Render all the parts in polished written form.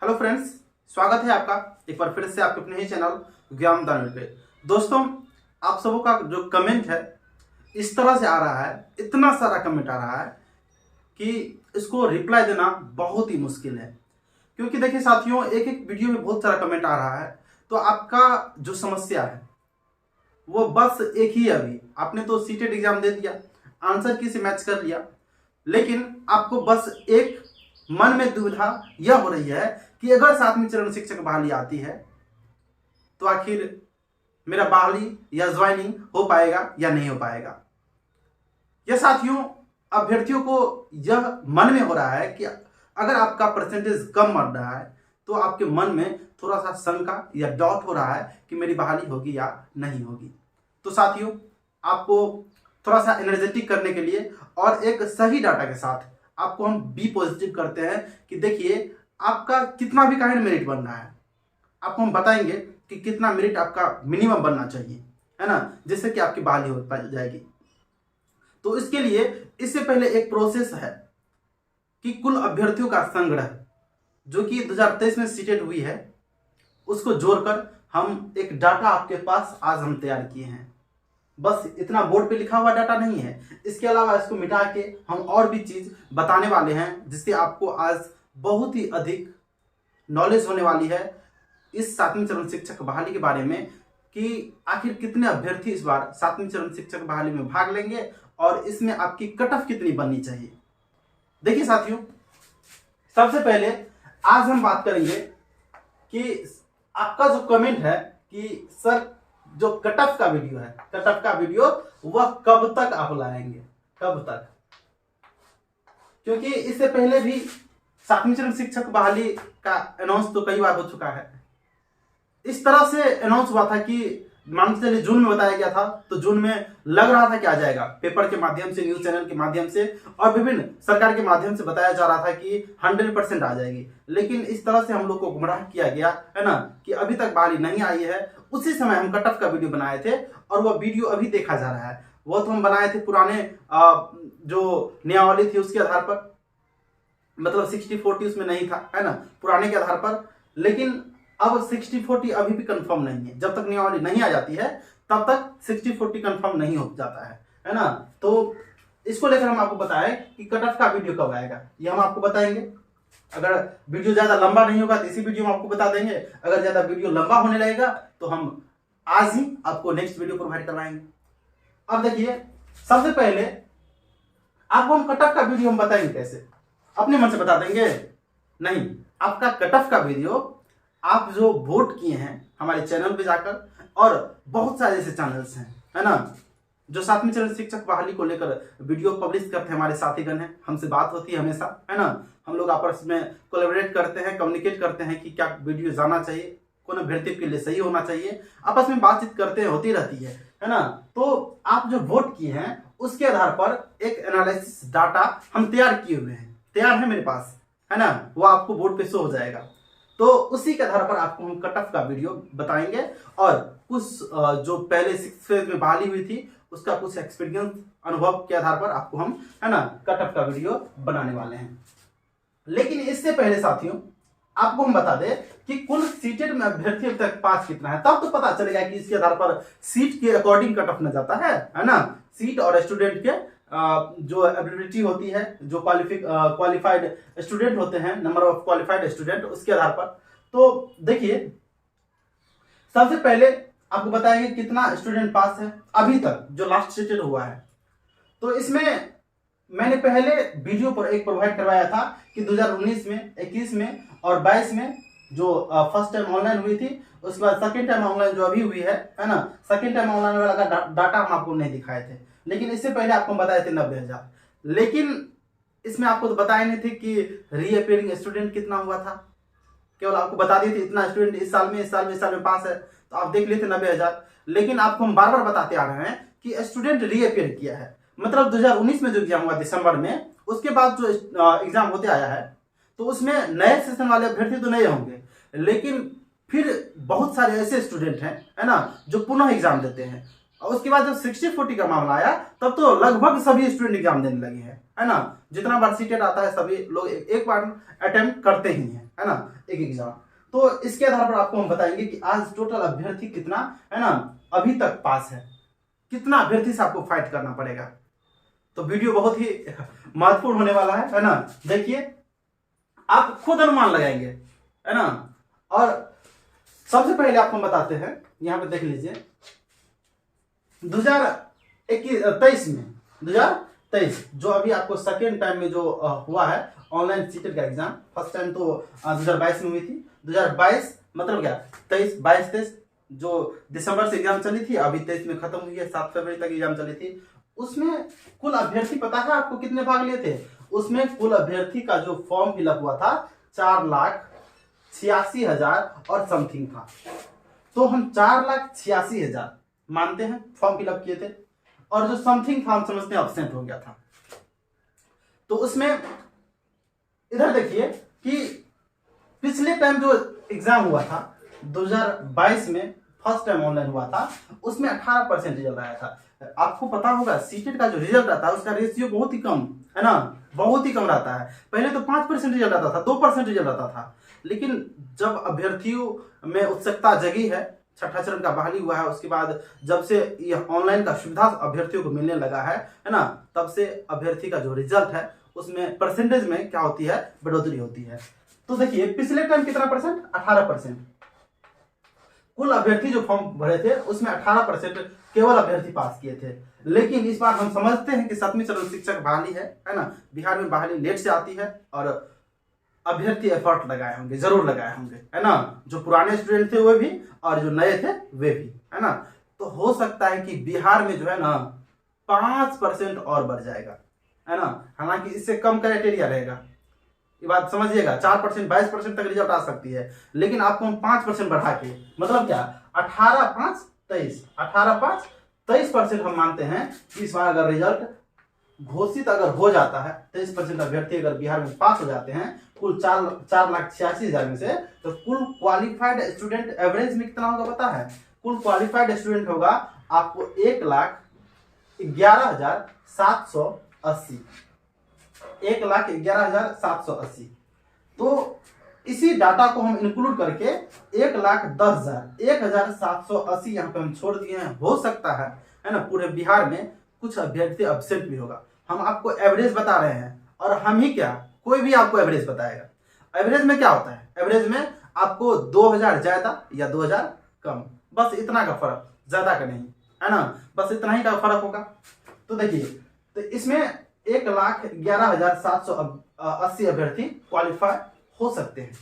Hello friends, स्वागत है आपका एक बार फिर से आपके अपने ही चैनल ज्ञान दान पे। दोस्तों, आप सबों का जो कमेंट है इस तरह से आ रहा है, इतना सारा कमेंट आ रहा है कि इसको रिप्लाई देना बहुत ही मुश्किल है। क्योंकि देखिए साथियों, एक एक वीडियो में बहुत सारा कमेंट आ रहा है, तो आपका जो समस्या है वो बस एक ही है। अभी आपने तो सीटेट एग्जाम दे दिया, आंसर की से मैच कर लिया, लेकिन आपको बस एक मन में दुविधा यह हो रही है कि अगर 7वीं चरण शिक्षक बहाली आती है तो आखिर मेरा बहाली या ज्वाइनिंग हो पाएगा या नहीं हो पाएगा। यह साथियों, अभ्यर्थियों को यह मन में हो रहा है कि अगर आपका परसेंटेज कम बढ़ रहा है तो आपके मन में थोड़ा सा शंका या डाउट हो रहा है कि मेरी बहाली होगी या नहीं होगी। तो साथियों, आपको थोड़ा सा एनर्जेटिक करने के लिए और एक सही डाटा के साथ आपको हम बी पॉजिटिव करते हैं कि देखिए आपका कितना भी काइंड मेरिट बन रहा है, आपको हम बताएंगे कि कितना मेरिट आपका मिनिमम बनना चाहिए, है ना, जिससे कि आपकी बहाली हो जाएगी। तो इसके लिए इससे पहले एक प्रोसेस है कि कुल अभ्यर्थियों का संग्रह जो कि 2023 में सीटेट हुई है उसको जोड़कर हम एक डाटा आपके पास आज हम तैयार किए हैं। बस इतना बोर्ड पे लिखा हुआ डाटा नहीं है, इसके अलावा इसको मिटा के हम और भी चीज बताने वाले हैं जिससे आपको आज बहुत ही अधिक नॉलेज होने वाली है इस 7वीं चरण शिक्षक बहाली के बारे में कि आखिर कितने अभ्यर्थी इस बार 7वीं चरण शिक्षक बहाली में भाग लेंगे और इसमें आपकी कट ऑफ कितनी बननी चाहिए। देखिए साथियों, सबसे पहले आज हम बात करेंगे कि आपका जो कमेंट है कि सर जो कट ऑफ का वीडियो है, कट ऑफ का वीडियो वह कब तक आप लाएंगे, कब तक। क्योंकि इससे पहले भी 7वीं चरण शिक्षक बहाली का अनाउंस तो कई बार हो चुका है। इस तरह से अनाउंस हुआ था कि मान के चलिए जून में बताया गया था, तो जून में लग रहा था कि आ जाएगा, पेपर के माध्यम से, न्यूज चैनल के माध्यम से और विभिन्न सरकार के माध्यम से बताया जा रहा था कि 100% आ जाएगी। लेकिन इस तरह से हम लोग को गुमराह किया गया है ना कि अभी तक बहाली नहीं आई है। उसी समय हम कट ऑफ का वीडियो बनाए थे और वह वीडियो अभी देखा जा रहा है। वो तो हम बनाए थे पुराने जो नियमावली थी उसके आधार पर, मतलब 60-40 उसमें नहीं था, है ना, पुराने के आधार पर। लेकिन अब 60-40 अभी भी कंफर्म नहीं है। जब तक नियमावली नहीं आ जाती है तब तक 60-40 कंफर्म नहीं हो जाता है ना। तो इसको लेकर हम आपको बताएं कि कट ऑफ का वीडियो कब आएगा, ये हम आपको बताएंगे। अगर वीडियो ज्यादा लंबा नहीं होगा तो इसी वीडियो में आपको बता देंगे। अगर ज्यादा वीडियो लंबा होने लगेगा तो हम आज ही आपको नेक्स्ट वीडियो प्रोवाइड करवाएंगे। अब देखिए, सबसे पहले आपको हम कट ऑफ का वीडियो हम बताएंगे कैसे, अपने मन से बता देंगे नहीं। आपका कट ऑफ का वीडियो आप जो वोट किए हैं हमारे चैनल पे जाकर, और बहुत सारे ऐसे चैनल्स हैं, है ना, जो 7वीं चरण शिक्षक बहाली को लेकर वीडियो पब्लिश करते हैं, हमारे साथीगण हैं, हमसे बात होती है हमेशा, है ना। हम लोग आपस में कोलैबोरेट करते हैं, कम्युनिकेट करते हैं कि क्या वीडियो जाना चाहिए, कौन अभ्यर्थी के लिए सही होना चाहिए, आपस में बातचीत करते हैं, होती रहती है ना। तो आप जो वोट किए हैं उसके आधार पर एक एनालिसिस डाटा हम तैयार किए हुए हैं, तैयार है मेरे पास, है ना, वो आपको बोर्ड पे शो हो जाएगा। तो उसी के आधार पर आपको हम कट ऑफ का वीडियो बताएंगे और कुछ जो पहले 6th फेज में बहाली हुई थी उसका कुछ एक्सपीरियंस, अनुभव के आधार पर आपको हम, है ना, कट ऑफ का वीडियो बनाने वाले हैं। लेकिन इससे पहले साथियों आपको हम बता दें कि कुल सीटेट में अभ्यर्थी अब तक पास कितना है, तब तो पता चलेगा कि इसके आधार पर सीट के अकॉर्डिंग कट ऑफ न जाता है ना। सीट और स्टूडेंट के जो एबिलिटी होती है, जो क्वालिफाइड स्टूडेंट होते हैं, नंबर ऑफ क्वालिफाइड स्टूडेंट, उसके आधार पर। तो देखिए, सबसे पहले आपको बताएंगे कितना स्टूडेंट पास है अभी तक जो लास्ट सीटेड हुआ है। तो इसमें मैंने पहले वीडियो पर एक प्रोवाइड करवाया था कि 2019 में, 21 में और 22 में जो फर्स्ट टाइम ऑनलाइन हुई थी, उसके बाद सेकेंड टाइम ऑनलाइन जो अभी हुई है ना, सेकेंड टाइम ऑनलाइन वाला का डाटा हम आपको नहीं दिखाए थे। लेकिन इससे पहले आपको बताए थे 90,000। लेकिन इसमें आपको तो बताए नहीं थे कि रीअपियरिंग स्टूडेंट कितना हुआ था, केवल आपको बता दिए थे इतना स्टूडेंट इस साल में, इस साल में, इस साल में पास है, तो आप देख लेते 90,000। लेकिन आपको हम बार बार बताते आ रहे हैं कि स्टूडेंट रीअपियर किया है, मतलब 2019 में जो एग्जाम हुआ दिसंबर में, उसके बाद जो एग्जाम होते आया है, तो उसमें नए सेशन वाले अभ्यर्थी तो नहीं होंगे, लेकिन फिर बहुत सारे ऐसे स्टूडेंट हैं, है ना, जो पुनः एग्जाम देते हैं। और उसके बाद जब 60-40 का मामला आया तब तो लगभग सभी स्टूडेंट एग्जाम देने लगे हैं, है ना। जितना बार सीटेट आता है सभी लोग एक बार अटेम्प्ट करते ही हैं, है ना, एक एग्जाम। तो इसके आधार पर आपको हम बताएंगे कि आज टोटल अभ्यर्थी कितना, है ना, अभी तक पास है, कितना अभ्यर्थी से आपको फाइट करना पड़ेगा। तो वीडियो बहुत ही महत्वपूर्ण होने वाला है ना। देखिए आप खुद अनुमान लगाएंगे, है ना। और सबसे पहले आपको बताते हैं, यहां पे देख लीजिए 2023 में 2023 जो अभी आपको सेकेंड टाइम में जो हुआ है ऑनलाइन सीटेट का एग्जाम, फर्स्ट टाइम तो 2022 में हुई थी। 2022 मतलब क्या 22 जो दिसंबर से एग्जाम चली थी, अभी 23 में खत्म हुई है, 7 फरवरी तक एग्जाम चली थी। उसमें कुल अभ्यर्थी पता है आपको कितने भाग लिए थे? उसमें कुल अभ्यर्थी का जो फॉर्म फिलअप हुआ था 4,86,000 और समथिंग था। तो हम 4,86,000 मानते हैं फॉर्म फिलअप किए थे, और जो समथिंग था हम समझते हैं अब्सेंट हो गया था। तो उसमें इधर देखिए कि पिछले टाइम जो एग्जाम हुआ था 2022 में फर्स्ट टाइम ऑनलाइन हुआ था, उसमें 18% रिजल्ट आया था। आपको पता होगा सीटेट का जो रिजल्ट आता है उसका रेशियो बहुत ही कम, है ना, बहुत ही कम रहता है। पहले तो 5% रिजल्ट आता था, 2% रिजल्ट आता था। लेकिन जब अभ्यर्थियों में उत्सुकता जगी है, छठा चरण का बहाली हुआ है, उसके बाद जब से यह ऑनलाइन का सुविधा अभ्यर्थियों को मिलने लगा है ना, तब से अभ्यर्थी का जो रिजल्ट है उसमें परसेंटेज में क्या होती है, बढ़ोतरी होती है। तो देखिए पिछले टाइम कितना परसेंट, 18%। कुल अभ्यर्थी जो फॉर्म भरे थे उसमें 18% केवल अभ्यर्थी पास किए थे। लेकिन इस बार हम समझते हैं कि 7वीं चरण शिक्षक बहाली है ना, बिहार में बहाली लेट से आती है और अभ्यर्थी एफर्ट लगाए होंगे, जरूर लगाए होंगे, है ना। जो पुराने स्टूडेंट थे वो भी और जो नए थे वे भी, है ना। तो हो सकता है कि बिहार में जो है ना 5% और बढ़ जाएगा, है ना। हालांकि इससे कम क्राइटेरिया रहेगा, ये बात समझिएगा। 4% 22% तक रिजल्ट आ सकती है, लेकिन आपको हम 5% बढ़ा के, मतलब क्या 18-5-23 हम मानते हैं कि इस बार अगर रिजल्ट घोषित अगर हो जाता है, 23% अभ्यर्थी अगर बिहार में पास हो जाते हैं कुल 4,86,000 में से, तो कुल क्वालिफाइड स्टूडेंट एवरेज में कितना होगा पता है? कुल क्वालिफाइड स्टूडेंट होगा आपको 1,11,780, 1,11,780। तो इसी डाटा को हम इंक्लूड करके 1,10,000 यहाँ पे हम छोड़ दिए हैं। हो सकता है ना, पूरे बिहार में कुछ अभ्यर्थी एब्सेंट भी होगा। हम आपको एवरेज बता रहे हैं, और हम ही क्या, कोई भी आपको एवरेज बताएगा। एवरेज में क्या होता है? एवरेज में आपको 2,000 ज्यादा या 2,000 कम, बस इतना का फर्क, ज्यादा का नहीं, है ना, बस इतना ही का फर्क होगा। तो देखिए, तो इसमें 1,11,780 अभ्यर्थी क्वालिफाई हो सकते हैं।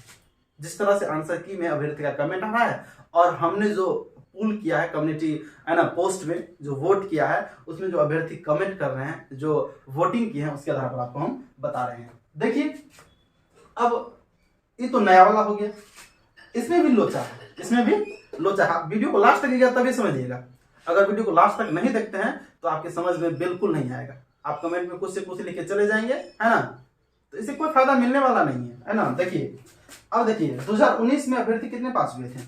जिस तरह से आंसर की में अभ्यर्थी का कमेंट आ रहा है, और हमने जो पुल किया है कम्युनिटी, है ना, पोस्ट में जो वोट किया है उसमें जो अभ्यर्थी कमेंट कर रहे हैं, जो वोटिंग की है, उसके आधार पर आपको हम बता रहे हैं। देखिए अब ये तो नया वाला हो गया, इसमें भी लोचा है, इसमें भी लोचा है। वीडियो को लास्ट तक देखिएगा तभी समझिएगा। अगर वीडियो को लास्ट तक नहीं देखते हैं तो आपके समझ में बिल्कुल नहीं आएगा। आप कमेंट में कुछ से कुछ लिख के चले जाएंगे, है ना, तो इससे कोई फायदा मिलने वाला नहीं है ना। देखिए अब देखिए 2019 में अभ्यर्थी कितने पास हुए थे?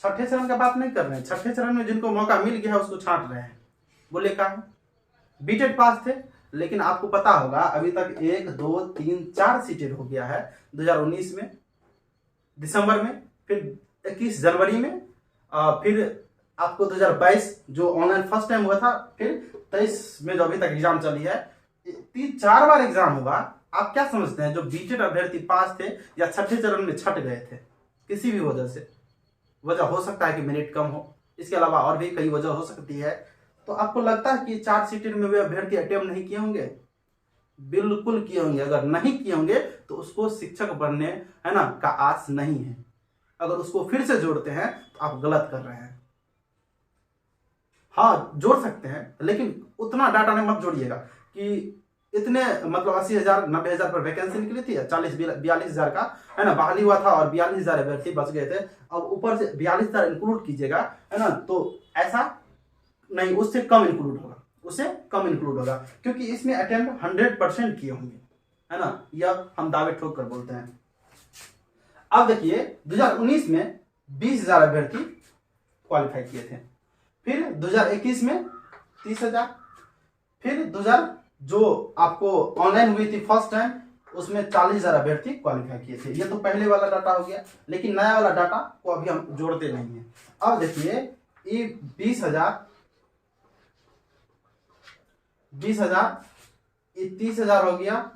छठे चरण का बात नहीं कर रहे हैं, छठे चरण में जिनको मौका मिल गया है उसको छांट रहे हैं। बोले का बीटेड पास थे, लेकिन आपको पता होगा अभी तक 1 2 3 4 सीटेड हो गया है। 2019 में दिसंबर में, फिर 21 जनवरी में, फिर आपको 2022 जो ऑनलाइन फर्स्ट टाइम हुआ था, फिर 23 में जो अभी तक एग्जाम चली है, 3-4 बार एग्जाम हुआ। आप क्या समझते हैं जो बीटेड अभ्यर्थी पास थे या छठे चरण में छट गए थे किसी भी वजह से? वजह हो सकता है कि मेरिट कम हो, इसके अलावा और भी कई वजह हो सकती है। तो आपको लगता है कि 4 सीटेड में वे अभ्यर्थी अटेम्प्ट नहीं किए होंगे? बिल्कुल किए होंगे। अगर नहीं किए होंगे तो उसको शिक्षक बनने, है ना, का आस नहीं है। अगर उसको फिर से जोड़ते हैं तो आप गलत कर रहे हैं। हाँ जोड़ सकते हैं, लेकिन उतना डाटा ने मत जोड़िएगा कि इतने, मतलब 80,000 90,000 पर वैकेंसी निकली थी, 40-42,000 का, है ना, बहाली हुआ था और 42,000 अभ्यर्थी बच गए थे। अब ऊपर से 42,000 इंक्लूड कीजिएगा, है ना, तो ऐसा नहीं, उससे कम इंक्लूड होगा, उससे कम इंक्लूड होगा, क्योंकि इसमें अटेम्प्ट 100% किए होंगे, है ना, यह हम दावे ठोक कर बोलते हैं। अब देखिए 2019 में 20,000 अभ्यर्थी क्वालिफाई किए थे, फिर 2021 में 30,000, फिर 2000 जो आपको ऑनलाइन हुई थी फर्स्ट टाइम, उसमें 40,000 अभ्यर्थी क्वालिफाई किए थे। ये तो पहले वाला डाटा हो गया, लेकिन नया वाला डाटा को अभी हम जोड़ते नहीं है। अब देखिए ये 20,000, ये 30,000 हो गया,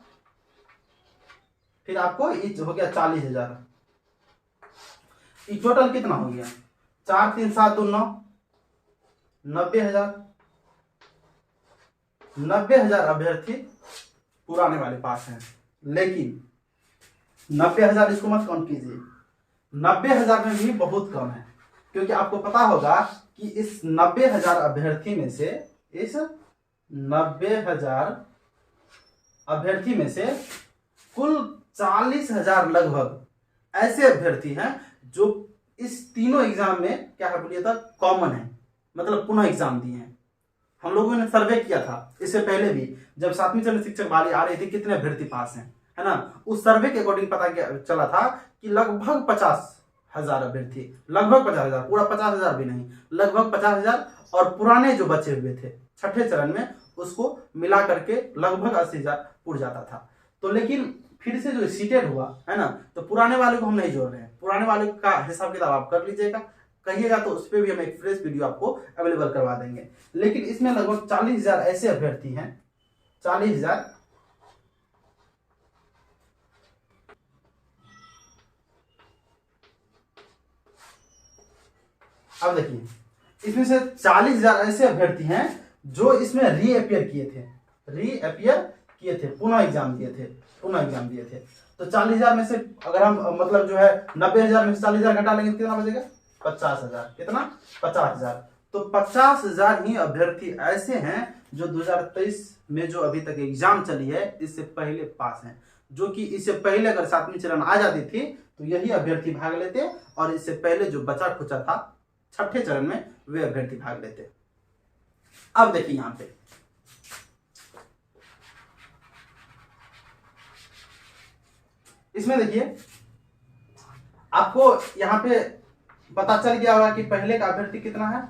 फिर आपको ये हो गया 40,000। ये टोटल कितना हो गया? 4 3 7 2 9, 90,000। 90,000 अभ्यर्थी पुराने वाले पास हैं, लेकिन 90,000 इसको मत काउंट कीजिए, 90,000 में भी बहुत कम है, क्योंकि आपको पता होगा कि इस 90,000 अभ्यर्थी में से, इस 90,000 अभ्यर्थी में से कुल 40,000 लगभग ऐसे अभ्यर्थी हैं जो इस तीनों एग्जाम में क्या है बोलिए तो कॉमन है, मतलब पुनः एग्जाम दिए हैं। हम लोगों ने सर्वे किया था इससे पहले भी, जब 7वीं श्रेणी शिक्षक बहाली आ रही थी, कितने अभ्यर्थी पास हैं, है ना। उस सर्वे के अकॉर्डिंग पता चला था कि लगभग 50,000 अभ्यर्थी, लगभग 50,000, पूरा 50,000 भी नहीं, लगभग 50,000, और पुराने जो बचे हुए थे छठे चरण में उसको मिला करके लगभग 80,000 पुर जाता था। तो लेकिन फिर से जो सीटेड हुआ है ना, तो पुराने वाले को हम नहीं जोड़ रहे हैं, पुराने वाले का हिसाब किताब आप कर लीजिएगा, कहिएगा तो उस पर भी हम एक फ्रेश वीडियो आपको अवेलेबल करवा देंगे। लेकिन इसमें लगभग 40,000 ऐसे अभ्यर्थी हैं, 40,000 अब देखिए इसमें से 40,000 ऐसे अभ्यर्थी हैं जो इसमें रीअपियर किए थे, पुनः एग्जाम दिए थे। तो 40,000 में से अगर हम मतलब जो है 90,000 में से 40,000 घटा लेंगे तो कितना बचेगा? 50,000। कितना? 50,000। तो 50,000 ही अभ्यर्थी ऐसे हैं जो 2023 में जो अभी तक एग्जाम चली है इससे पहले पास हैं, जो कि इससे पहले अगर 7वीं चरण आ जाती थी तो यही अभ्यर्थी भाग लेते, और इससे पहले जो बचा खुचा था छठे चरण में वे अभ्यर्थी भाग लेते। अब देखिए यहां पे इसमें देखिए आपको यहां पे पता चल गया होगा कि पहले का अभ्यर्थी कितना है?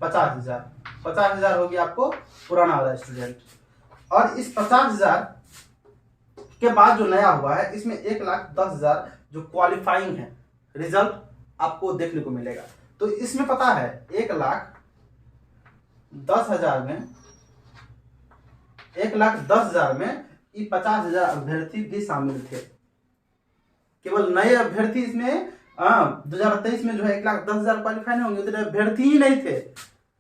50,000 हो गया आपको पुराना वाला स्टूडेंट, और इस 50,000 के बाद जो नया हुआ है इसमें 1,10,000 जो क्वालिफाइंग है रिजल्ट आपको देखने को मिलेगा। तो इसमें पता है 1,10,000 में 1,10,000 में ये 50,000 अभ्यर्थी भी शामिल थे। केवल नए अभ्यर्थी इसमें 2023 में जो है 1,10,000 क्वालिफाई नहीं होंगे, उतने अभ्यर्थी ही नहीं थे।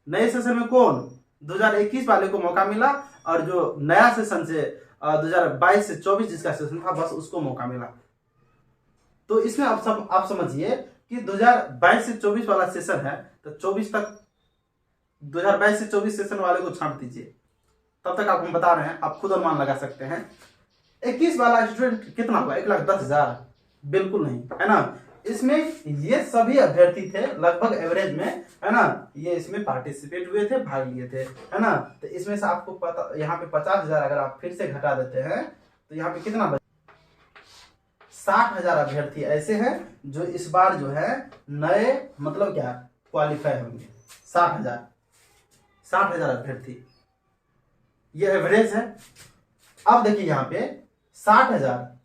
नए सेशन में कौन? 2021 वाले को मौका मिला, और जो नया सेशन से 2022 से 24 जिसका सेशन था बस उसको मौका मिला। तो इसमें आप समझिए कि 2022 से 24 वाला सेशन है, तो 24 तक 2022 से 24 सेशन वाले को छांट दीजिए, तब तक आपको बता रहे हैं, आप खुद अनुमान लगा सकते हैं। 21 वाला स्टूडेंट कितना हुआ? 1,10,000? बिल्कुल नहीं, है ना। इसमें ये सभी अभ्यर्थी थे लगभग एवरेज में, है ना, ये इसमें पार्टिसिपेट हुए थे, भाग लिए थे, है ना। तो इसमें से आपको पता, यहाँ पे 50,000 अगर आप फिर से घटा देते हैं तो यहाँ पे कितना बचे? 60,000 अभ्यर्थी ऐसे हैं जो इस बार जो है नए मतलब क्या क्वालिफाई होंगे। 60,000 अभ्यर्थी, ये एवरेज है। अब देखिए यहाँ पे 60,000,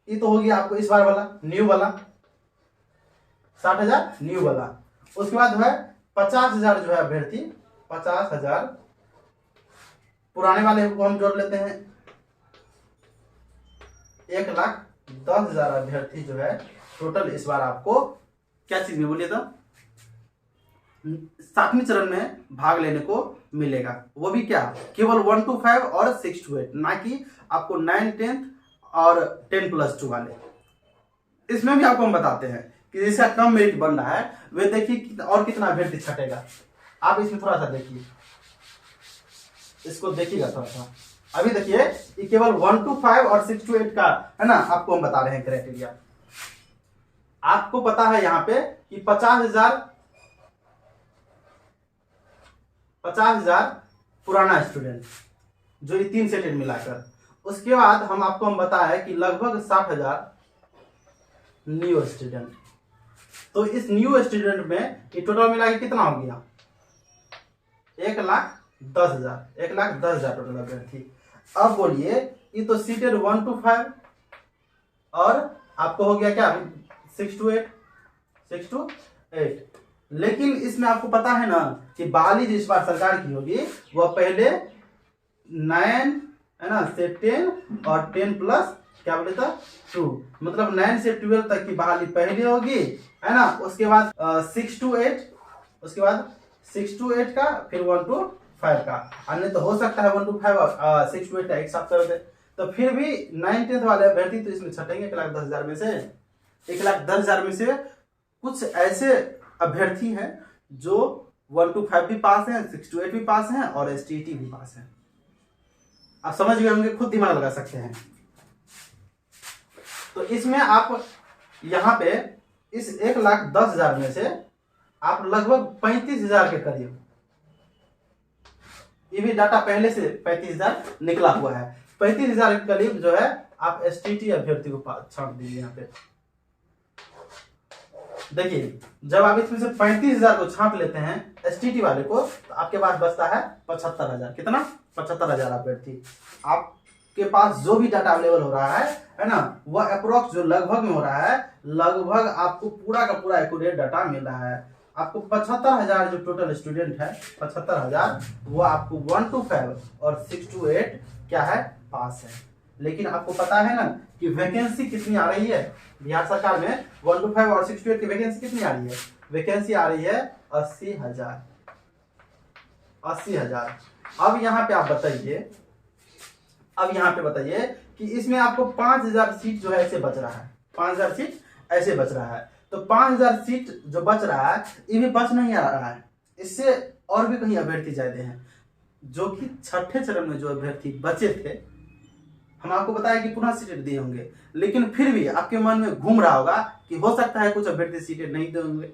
ये तो हो गया आपको इस बार वाला न्यू वाला 60,000 न्यू वाला। उसके बाद जो है 50,000 जो है अभ्यर्थी, 50,000 पुराने वाले को हम जोड़ लेते हैं। 1,10,000 अभ्यर्थी जो है टोटल इस बार आपको क्या चीज में बोलिए तो 7वीं चरण में भाग लेने को मिलेगा। वो भी क्या? केवल 1 to 5 और 6 to 8, ना कि आपको 9, 10 और 10+2 वाले। इसमें भी आपको हम बताते हैं कि जिसका कम मेरिट बन रहा है वे देखिए और कितना अभ्यर्थी छटेगा। आप इसमें थोड़ा सा देखिए, इसको देखिएगा थोड़ा सा। अभी देखिए ये केवल 1 to 5 और 6 to 8 का है ना, आपको हम बता रहे हैं क्राइटेरिया। आपको पता है यहाँ पे कि 50,000 पुराना स्टूडेंट जो ये 3 सेटेड मिलाकर, उसके बाद हम बताया कि लगभग 60,000 न्यू स्टूडेंट। तो इस न्यू स्टूडेंट में ये टोटल मिला के कितना हो गया? 1,10,000, 1,10,000 टोटल अभ्यर्थी। अब बोलिए, ये तो सीटेड 1 to 5 और आपको हो गया क्या 6 to 8, लेकिन इसमें आपको पता है ना कि बहाली जो इस बार सरकार की होगी वह पहले 9 है ना से 10 और 10 प्लस क्या बोले था 2, मतलब 9 से 12 तक की बहाली पहले होगी, है ना। उसके बाद 6 to 8, उसके बाद 6 to 8 का, फिर 1 to 5 का। अन्य तो हो सकता है 1 to 5 और 6 to 8 का एक साथ कर दे, तो फिर भी 9th वाले अभ्यर्थी तो इसमें छटेंगे 1,10,000 में से। 1,10,000 में से कुछ ऐसे अभ्यर्थी हैं जो 1 to 5 भी पास हैं, 6 to 8 भी पास हैं और STET भी पास हैं। आप समझ गए होंगे, खुद दिमाग लगा सकते हैं। तो इसमें आप यहाँ पे इस 1,10,000 में से आप लगभग 35,000 के करीब, ये भी डाटा पहले से 35,000 निकला हुआ है, 35,000 के करीब जो है आप STET अभ्यर्थी को छांट दीजिए। यहाँ पे देखिए, जब आप इसमें से 35,000 को छांट लेते हैं STET वाले को, तो आपके पास बचता है 75,000। कितना? 75,000 अभ्यर्थी। आपके पास जो भी डाटा अवेलेबल हो रहा है ना, वह अप्रोक्स जो लगभग में हो रहा है, लगभग आपको पूरा का पूरा एक्यूरेट डाटा मिल रहा है। आपको 75,000 जो टोटल स्टूडेंट है, 75,000 वो आपको 1 to 5 और 6 to 8 क्या है पास है। लेकिन आपको पता है ना कि वैकेंसी कितनी आ रही है बिहार सरकार में, 1 to 5 और 6 to 8 की वैकेंसी कितनी आ रही है? वैकेंसी आ रही है 80,000। अब यहाँ पे आप बताइए, अब यहाँ पे बताइए कि इसमें आपको 5,000 सीट जो है ऐसे बच रहा है, 5,000 सीट ऐसे बच रहा है। तो 5,000 सीट जो बच रहा है, ये भी बच नहीं आ रहा है, इससे और भी कहीं अभ्यर्थी ज्यादा हैं, जो कि छठे चरण में जो अभ्यर्थी बचे थे, हम आपको बताया कि पुनः सीटें दिए होंगे, लेकिन फिर भी आपके मन में घूम रहा होगा कि हो सकता है कुछ अभ्यर्थी सीटें नहीं दे होंगे,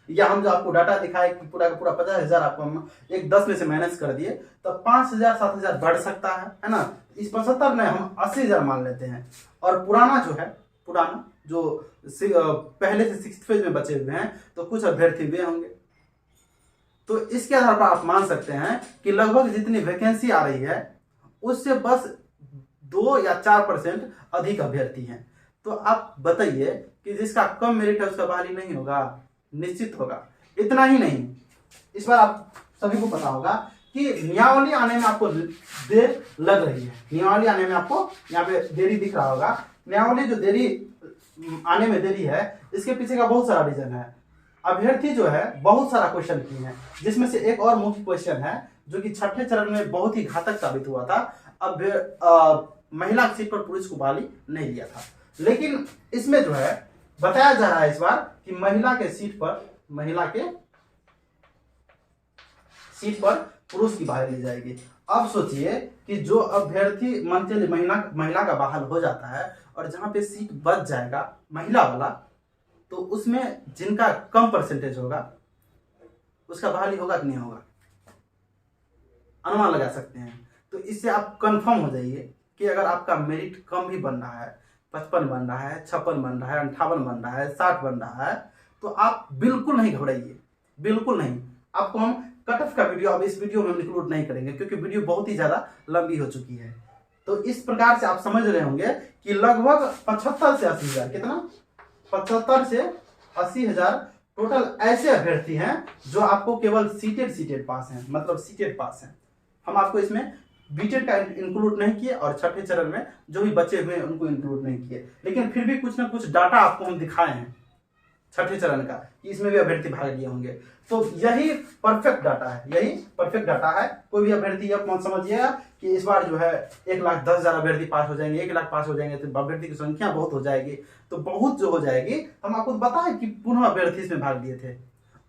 या हम जो आपको डाटा दिखाए कि पूरा का पूरा 50,000 आपको हम एक 10 में से माइनस कर दिए, तो 5,000 7,000 बढ़ सकता है ना। इस 75 में हम 80,000 मान लेते हैं, और पुराना जो है, पुराना जो पहले से 6th फेज में बचे हुए हैं, तो कुछ अभ्यर्थी वे होंगे। तो इसके आधार पर आप मान सकते हैं कि लगभग जितनी वैकेंसी आ रही है उससे बस 2 या 4% अधिक अभ्यर्थी हैं। तो आप बताइए कि जिसका कम मेरिट है उसका बहाली नहीं होगा? निश्चित होगा। इतना ही नहीं, इस बार आप सभी को पता होगा कि नियमावली आने में आपको देर लग रही है। नियमावली आने में आपको यहाँ पे देरी दिख रहा होगा। नियमावली जो देरी आने में देरी है, इसके पीछे का बहुत सारा रीजन है। अभ्यर्थी जो है बहुत सारा क्वेश्चन किए हैं, जिसमें से एक और मुख्य क्वेश्चन है जो कि छठे चरण में बहुत ही घातक साबित हुआ था। महिला सीट पर पुरुष को बहाली नहीं लिया था, लेकिन इसमें जो है बताया जा रहा है इस बार कि महिला के सीट पर पुरुष की बहाली ली जाएगी। अब सोचिए कि जो अभ्यर्थी मान चलिए महिला का बहाल हो जाता है और जहां पे सीट बच जाएगा महिला वाला, तो उसमें जिनका कम परसेंटेज होगा उसका बहाली होगा कि नहीं होगा? अनुमान लगा सकते हैं। तो इससे आप कंफर्म हो जाइए कि अगर आपका मेरिट कम भी बन रहा है, 55 बन रहा है, 56 बन रहा है, 58 बन रहा है, 60 बन रहा है, तो आप बिल्कुल नहीं घबराइए, बिल्कुल नहीं। आपको हम कट ऑफ का वीडियो अब इस वीडियो में इंक्लूड नहीं करेंगे, क्योंकि वीडियो बहुत ही ज्यादा लंबी हो चुकी है। तो इस प्रकार से आप समझ रहे होंगे कि लगभग 75 से 80,000, कितना 75 से 80,000 टोटल ऐसे अभ्यर्थी हैं जो आपको केवल सीटेड पास हैं, मतलब सीटेड पास हैं। हम आपको इसमें बीटेड का इंक्लूड नहीं किए और छठे चरण में जो भी बचे हुए हैं उनको इंक्लूड नहीं किए, लेकिन फिर भी कुछ ना कुछ डाटा आपको हम दिखाए हैं छठे चरण का कि इसमें भी अभ्यर्थी भाग लिए होंगे। तो यही परफेक्ट डाटा है, यही परफेक्ट डाटा है। कोई भी अभ्यर्थी अब मत समझिएगा कि इस बार जो है 1,10,000 अभ्यर्थी पास हो जाएंगे, 1,00,000 पास हो जाएंगे, तो अभ्यर्थी की संख्या बहुत हो जाएगी। तो बहुत जो हो जाएगी, हम आपको बताएं कि पुनः अभ्यर्थी इसमें भाग लिए थे,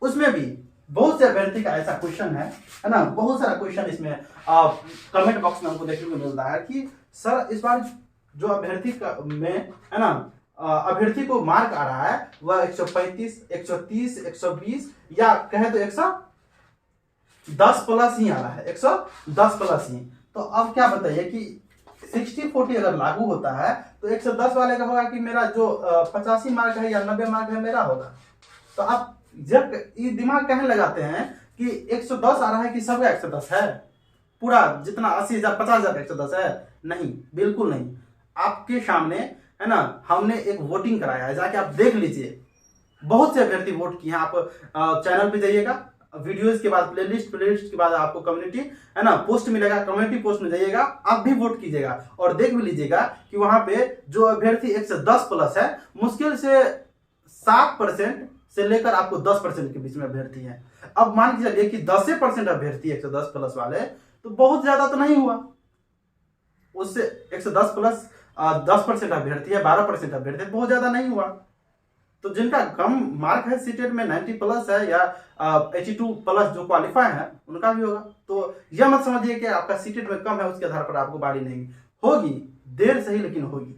उसमें भी बहुत से अभ्यर्थी का ऐसा क्वेश्चन है ना, बहुत सारा क्वेश्चन इसमें कमेंट बॉक्स में हमको देखने को मिलता है कि सर इस बार जो अभ्यर्थी का में है ना अभ्यर्थी को मार्क आ रहा है वह 135, 130, 120 या कहे तो 110 प्लस ही आ रहा है, 110 प्लस ही। तो अब क्या बताइए कि 60-40 अगर लागू होता है तो 110 वाले का होगा कि मेरा जो 85 मार्क है या 90 मार्क है मेरा होगा। तो आप जब ये दिमाग कहने लगाते हैं कि 110 आ रहा है कि सबका 110 है, पूरा जितना 80,000 50,000 का 110 है? नहीं, बिल्कुल नहीं। आपके सामने है ना, हमने एक वोटिंग कराया है, जाके आप देख लीजिए। बहुत से अभ्यर्थी वोट किए हैं। आप चैनल पे जाइएगा, वीडियोस के बाद प्लेलिस्ट के बाद आपको कम्युनिटी है ना पोस्ट मिलेगा, कम्युनिटी पोस्ट में जाइएगा, आप भी वोट कीजिएगा और देख भी लीजिएगा कि वहां पे जो अभ्यर्थी 110 प्लस है, मुश्किल से 7% से लेकर आपको 10% के बीच में अभ्यर्थी है। अब मान के चलिए कि 10% अभ्यर्थी 110 प्लस वाले, तो बहुत ज्यादा तो नहीं हुआ। उससे 110 प्लस 10% अभ्यर्थी है, 12% अभ्यर्थी है, बहुत ज्यादा नहीं हुआ। तो जिनका कम मार्क है सीटेट में 90 प्लस है या 82 प्लस जो क्वालिफाई है, उनका भी होगा। तो यह मत समझिए कि आपका सीटेट में कम है उसके आधार पर आपको बहाली नहीं होगी, देर सही लेकिन होगी।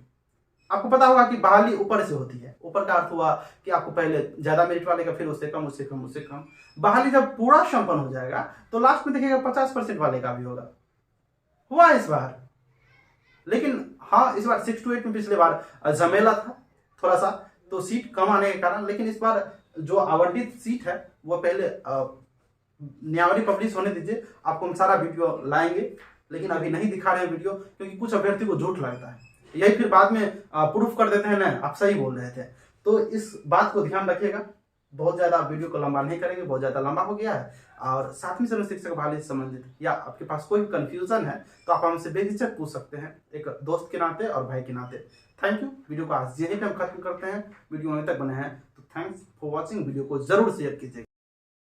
आपको पता होगा कि बहाली ऊपर से होती है। ऊपर का अर्थ हुआ कि आपको पहले ज्यादा मेरिट वाले का, फिर उससे कम, उससे कम, उससे कम। बहाली जब पूरा संपन्न हो जाएगा तो लास्ट में देखिएगा 50% वाले का भी होगा। हुआ इस बार, लेकिन हाँ इस बार 6 to 8 में पिछले बार झमेला था थोड़ा सा, तो सीट कम आने के कारण। लेकिन इस बार जो आवंटित सीट है वो पहले नियमावली पब्लिश होने दीजिए, आपको हम सारा वीडियो लाएंगे। लेकिन अभी नहीं दिखा रहे हैं वीडियो, क्योंकि कुछ अभ्यर्थी को झूठ लगता है, यही फिर बाद में प्रूफ कर देते हैं ना आप सही बोल रहे थे। तो इस बात को ध्यान रखिएगा। बहुत ज्यादा वीडियो को लंबा नहीं करेंगे, बहुत ज्यादा लंबा हो गया है। और 7वीं श्रेणी शिक्षक बहाली से संबंधित या आपके पास कोई भी कंफ्यूजन है तो आप हमसे बेझिझक पूछ सकते हैं, एक दोस्त के नाते और भाई के नाते। Thank you. वीडियो को आज यहीं पे हम खत्म करते हैं। वीडियो अभी तक बने हैं तो थैंक्स फॉर वॉचिंग। वीडियो को जरूर शेयर कीजिएगा।